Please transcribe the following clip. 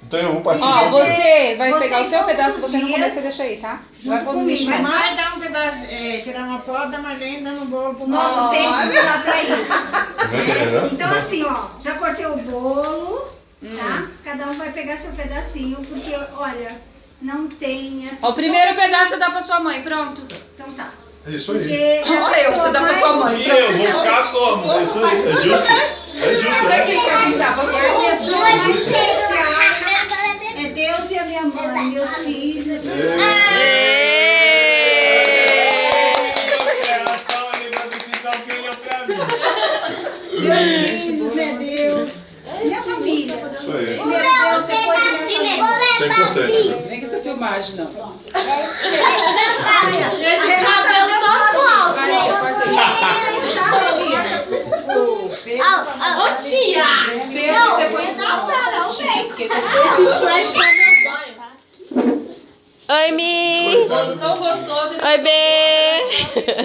Então eu vou partir. Ó, você vai pegar o seu Vocês pedaço, todos você não os comer, dias você deixa aí, tá? Vai pôr no comigo, lixo. mas- Vai dar um pedaço, tirar uma foto da Marlene dando um bolo pro Nosso tempo não dá pra isso. Não é que é negócio? Então assim, ó, já cortei o bolo, tá? Cada um vai pegar seu pedacinho, porque, olha, não tem assim... Ó, o primeiro pedaço dá pra sua mãe, pronto. Então tá. É isso aí. Porque Olha eu, você dá pra sua mãe. E eu vou ficar como? É isso aí. É justo. É justo, Pra quem né? quer pintar? A pessoa mais especial é Deus e a minha mãe, meus filhos. Meus filhos, né, Deus? Minha família. Isso aí. Primeiro Deus, depois minha família. Isso é importante, né? Vem com essa filmagem, não. Renata, não deu foto. Vai, tia, corta aí. Tá, tia? Ô tia! Pedro, você põe som. Porque tá Oi, Mi! tão gostoso. Oi, Bê!